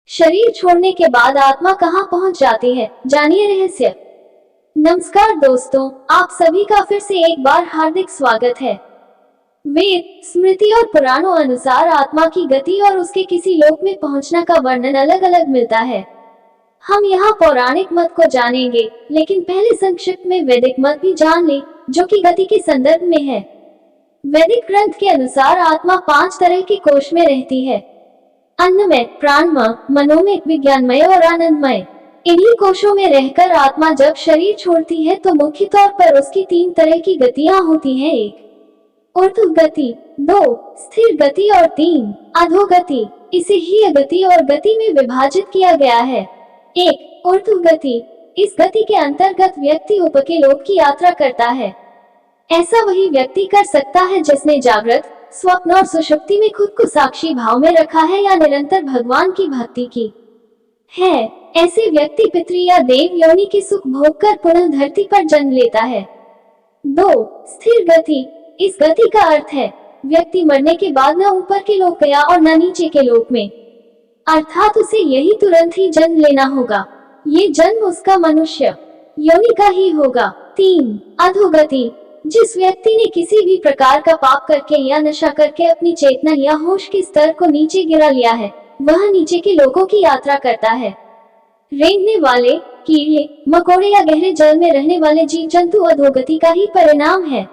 शरीर छोड़ने के बाद आत्मा कहाँ पहुँच जाती है, जानिए रहस्य। नमस्कार दोस्तों, आप सभी का फिर से एक बार हार्दिक स्वागत है। वेद, स्मृति और पुराणों अनुसार आत्मा की गति और उसके किसी लोक में पहुंचना का वर्णन अलग अलग मिलता है। हम यहाँ पौराणिक मत को जानेंगे, लेकिन पहले संक्षिप्त में वैदिक मत भी जान लें, जो कि गति के संदर्भ में है। वैदिक ग्रंथ के अनुसार आत्मा 5 तरह के कोश में रहती है: अन्नमय, प्राणमय, मनोमय, विज्ञानमय और आनंदमय। इन्हीं कोशों में रहकर आत्मा जब शरीर छोड़ती है तो मुख्य तौर पर उसकी 3 तरह की गतियां होती हैं: 1 ऊर्ध्व गति, 2 स्थिर गति और 3 अधोगति। इसे ही गति और गति में विभाजित किया गया है। 1 ऊर्ध्व गति, इस गति के अंतर्गत व्यक्ति ऊपर के लोक की यात्रा करता है। ऐसा वही व्यक्ति कर सकता है जिसने जागृत, स्वप्न और सुषुप्ति में खुद को साक्षी भाव में रखा है या निरंतर भगवान की भक्ति की है। ऐसे व्यक्ति पितृ या देव योनि की सुख भोग कर पुनः धरती पर जन्म लेता है। 2 स्थिर गति, इस गति का अर्थ है व्यक्ति मरने के बाद न ऊपर के लोक गया और न नीचे के लोक में, अर्थात उसे यही तुरंत ही जन्म लेना होगा। ये जन्म उसका मनुष्य योनि का ही होगा। 3 अधोगति, जिस व्यक्ति ने किसी भी प्रकार का पाप करके या नशा करके अपनी चेतना या होश के स्तर को नीचे गिरा लिया है, वह नीचे के लोकों की यात्रा करता है। रेंगने वाले, कीड़े मकोड़े या गहरे जल में रहने वाले जीव जंतु अधोगति का ही परिणाम है।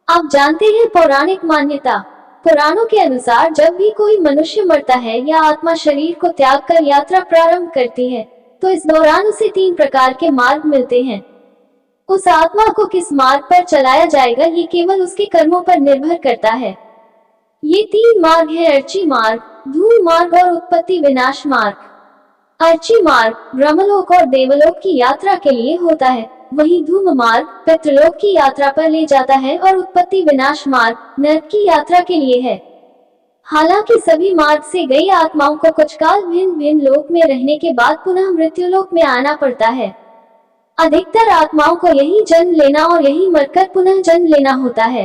आप जानते हैं पौराणिक मान्यता। पुराणों के अनुसार जब भी कोई मनुष्य मरता है या आत्मा शरीर को त्याग कर यात्रा प्रारंभ करती है, तो इस दौरान उसे 3 प्रकार के मार्ग मिलते हैं। उस आत्मा को किस मार्ग पर चलाया जाएगा ये केवल उसके कर्मों पर निर्भर करता है। ये 3 मार्ग है: अर्ची मार्ग, धूम मार्ग और उत्पत्ति विनाश मार्ग। अर्ची मार्ग ब्रह्मलोक और देवलोक की यात्रा के लिए होता है, वहीं धूम मार्ग पितृलोक की यात्रा पर ले जाता है और उत्पत्ति विनाश मार्ग नरक की यात्रा के लिए है। हालांकि सभी मार्ग से गई आत्माओं को कुछ काल भिन्न भिन्न लोक में रहने के बाद पुनः मृत्युलोक में आना पड़ता है। अधिकतर आत्माओं को यही जन्म लेना और यही मरकर पुनः जन्म लेना होता है।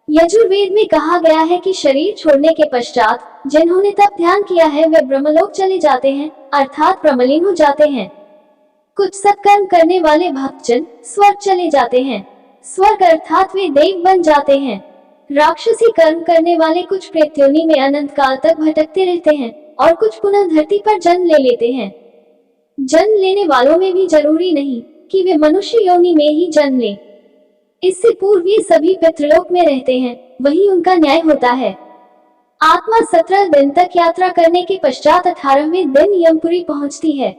यजुर्वेद में कहा गया है कि शरीर छोड़ने के पश्चात जिन्होंने तप ध्यान किया है वे ब्रह्मलोक चले जाते हैं, अर्थात प्रमलीन हो जाते हैं। कुछ सत्कर्म करने वाले भक्तजन स्वर्ग चले जाते हैं, स्वर्ग अर्थात वे देव बन जाते हैं। राक्षसी कर्म करने वाले कुछ प्रेत योनि में अनंत काल तक भटकते रहते हैं और कुछ पुनः धरती पर जन्म ले लेते हैं। जन्म लेने वालों में भी जरूरी नहीं कि वे मनुष्य योनि में ही जन्म लें। इससे पूर्व ये सभी पितृलोक में रहते हैं, वही उनका न्याय होता है। आत्मा 17 दिन तक यात्रा करने के पश्चात 18वें दिन यमपुरी पहुंचती है।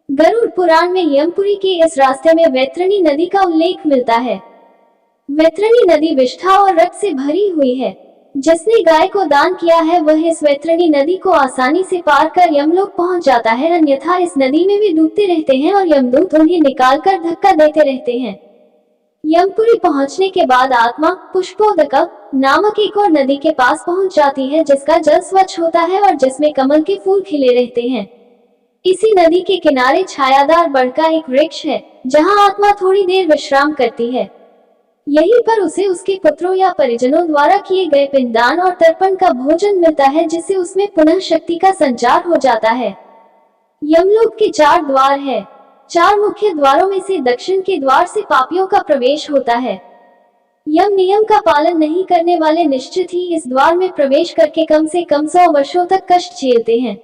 गरुड़ पुराण में यमपुरी के इस रास्ते में वैतरणी नदी का उल्लेख मिलता है। वैतरणी नदी विष्ठा और रक्त से भरी हुई है। जिसने गाय को दान किया है वह इस वैतरणी नदी को आसानी से पार कर यमलोक पहुंच जाता है, अन्यथा इस नदी में वे डूबते रहते हैं और यमदूत उन्हें निकालकर धक्का देते रहते हैं। यमपुरी पहुंचने के बाद आत्मा पुष्पोदका नामक एक और नदी के पास पहुंच जाती है, जिसका जल स्वच्छ होता है और जिसमें कमल के फूल खिले रहते हैं। इसी नदी के किनारे छायादार बड़ का एक वृक्ष है, जहां आत्मा थोड़ी देर विश्राम करती है। यहीं पर उसे उसके पुत्रों या परिजनों द्वारा किए गए पिंडदान और तर्पण का भोजन मिलता है, जिससे उसमें पुनः शक्ति का संचार हो जाता है। यमलोक के 4 द्वार है। 4 मुख्य द्वारों में से दक्षिण के द्वार से पापियों का प्रवेश होता है। यम नियम का पालन नहीं करने वाले निश्चित ही इस द्वार में प्रवेश करके कम से कम 100 वर्षों तक कष्ट झेलते हैं।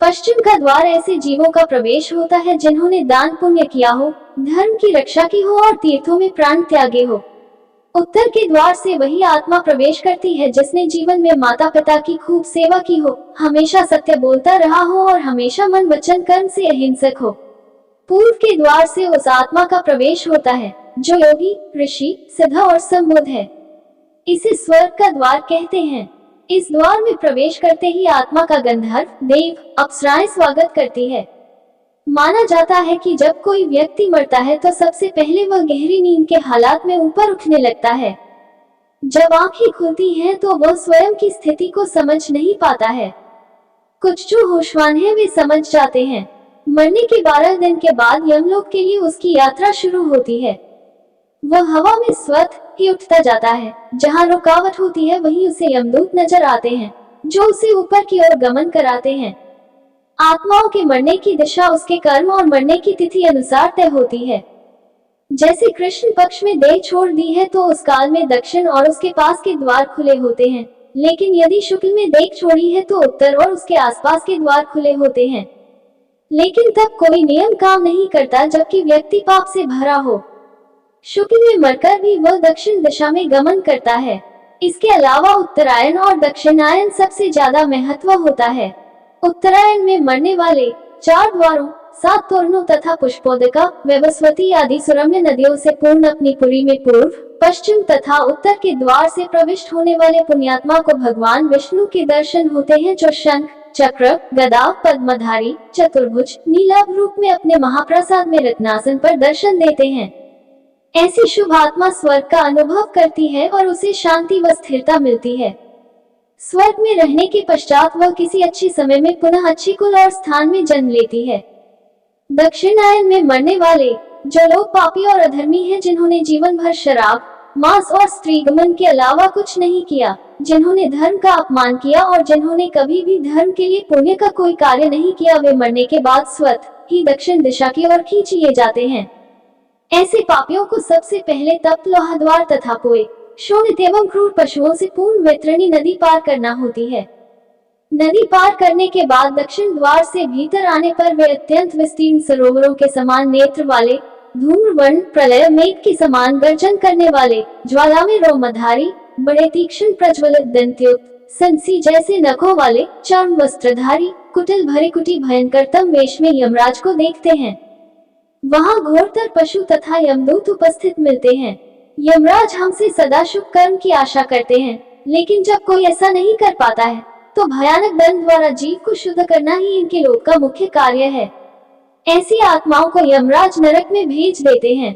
पश्चिम का द्वार ऐसे जीवों का प्रवेश होता है जिन्होंने दान पुण्य किया हो, धर्म की रक्षा की हो और तीर्थों में प्राण त्यागे हो। उत्तर के द्वार से वही आत्मा प्रवेश करती है जिसने जीवन में माता पिता की खूब सेवा की हो, हमेशा सत्य बोलता रहा हो और हमेशा मन वचन कर्म से अहिंसक हो। पूर्व के द्वार से उस आत्मा का प्रवेश होता है जो योगी, ऋषि, सिद्ध और सम्बुद्ध है। इसे स्वर्ग का द्वार कहते हैं। इस द्वार में प्रवेश करते ही आत्मा का गंधर्व, देव, अप्सराएं स्वागत करती है। माना जाता है कि जब कोई व्यक्ति मरता है तो सबसे पहले वह गहरी नींद के हालात में ऊपर उठने लगता है। जब आंखें खुलती हैं तो वह स्वयं की स्थिति को समझ नहीं पाता है। कुछ जो होशवान है वे समझ जाते हैं। मरने के 12 दिन के बाद यमलोक के लिए उसकी यात्रा शुरू होती है। वह हवा में स्वतः ही उठता जाता है। जहाँ रुकावट होती है वहीं उसे यमदूत नजर आते हैं, जो उसे ऊपर की ओर गमन कराते हैं। आत्माओं के मरने की दिशा उसके कर्म और मरने की तिथि अनुसार तय होती है। जैसे कृष्ण पक्ष में देह छोड़ दी है तो उस काल में दक्षिण और उसके पास के द्वार खुले होते हैं, लेकिन यदि शुक्ल में देह छोड़ी है तो उत्तर और उसके आसपास के द्वार खुले होते हैं। लेकिन तब कोई नियम काम नहीं करता जबकि व्यक्ति पाप से भरा हो। शुक्ल में मरकर भी वह दक्षिण दिशा में गमन करता है। इसके अलावा उत्तरायण और दक्षिणायन सबसे ज्यादा महत्व होता है। उत्तरायण में मरने वाले 4 द्वारों, 7 तोरणों तथा पुष्पोदका, व्यवस्वती आदि सुरम्य नदियों से पूर्ण अपनी पुरी में पूर्व, पश्चिम तथा उत्तर के द्वार से प्रविष्ट होने वाले पुण्यात्मा को भगवान विष्णु के दर्शन होते हैं, जो शंख, चक्र, गदा, पद्मधारी, चतुर्भुज, नीलाभ रूप में अपने महाप्रसाद में रत्नासन पर दर्शन देते हैं। ऐसी शुभ आत्मा स्वर्ग का अनुभव करती है और उसे शांति व स्थिरता मिलती है। स्वर्ग में रहने के पश्चात वह किसी अच्छी समय में पुनः अच्छी कुल और स्थान में जन्म लेती है। दक्षिणायन में मरने वाले जो लोग पापी और अधर्मी हैं, जिन्होंने जीवन भर शराब, मांस और स्त्रीगमन के अलावा कुछ नहीं किया, जिन्होंने धर्म का अपमान किया और जिन्होंने कभी भी धर्म के लिए पुण्य का कोई कार्य नहीं किया, वे मरने के बाद स्वतः ही दक्षिण दिशा की ओर खींच लिए जाते हैं। ऐसे पापियों को सबसे पहले तप्त लोहाद्वार तथा पोए, शोणित एवं क्रूर पशुओं से पूर्ण वैतरणी नदी पार करना होती है। नदी पार करने के बाद दक्षिण द्वार से भीतर आने पर वे अत्यंत विस्तीर्ण सरोवरों के समान नेत्र वाले, धूम्रवर्ण, प्रलय मेघ के समान गर्जन करने वाले, ज्वाला में रोमधारी, बड़े तीक्ष्ण प्रज्वलित दंतयुक्त, संसी जैसे नखों वाले, चर्म वस्त्रधारी, कुटिल भरे कुटी भयंकरतम वेश में यमराज को देखते हैं। वहाँ घोरतर पशु तथा यमदूत उपस्थित मिलते हैं। यमराज हमसे सदा शुभ कर्म की आशा करते हैं, लेकिन जब कोई ऐसा नहीं कर पाता है तो भयानक दंड द्वारा जीव को शुद्ध करना ही इनके लोक का मुख्य कार्य है। ऐसी आत्माओं को यमराज नरक में भेज देते हैं।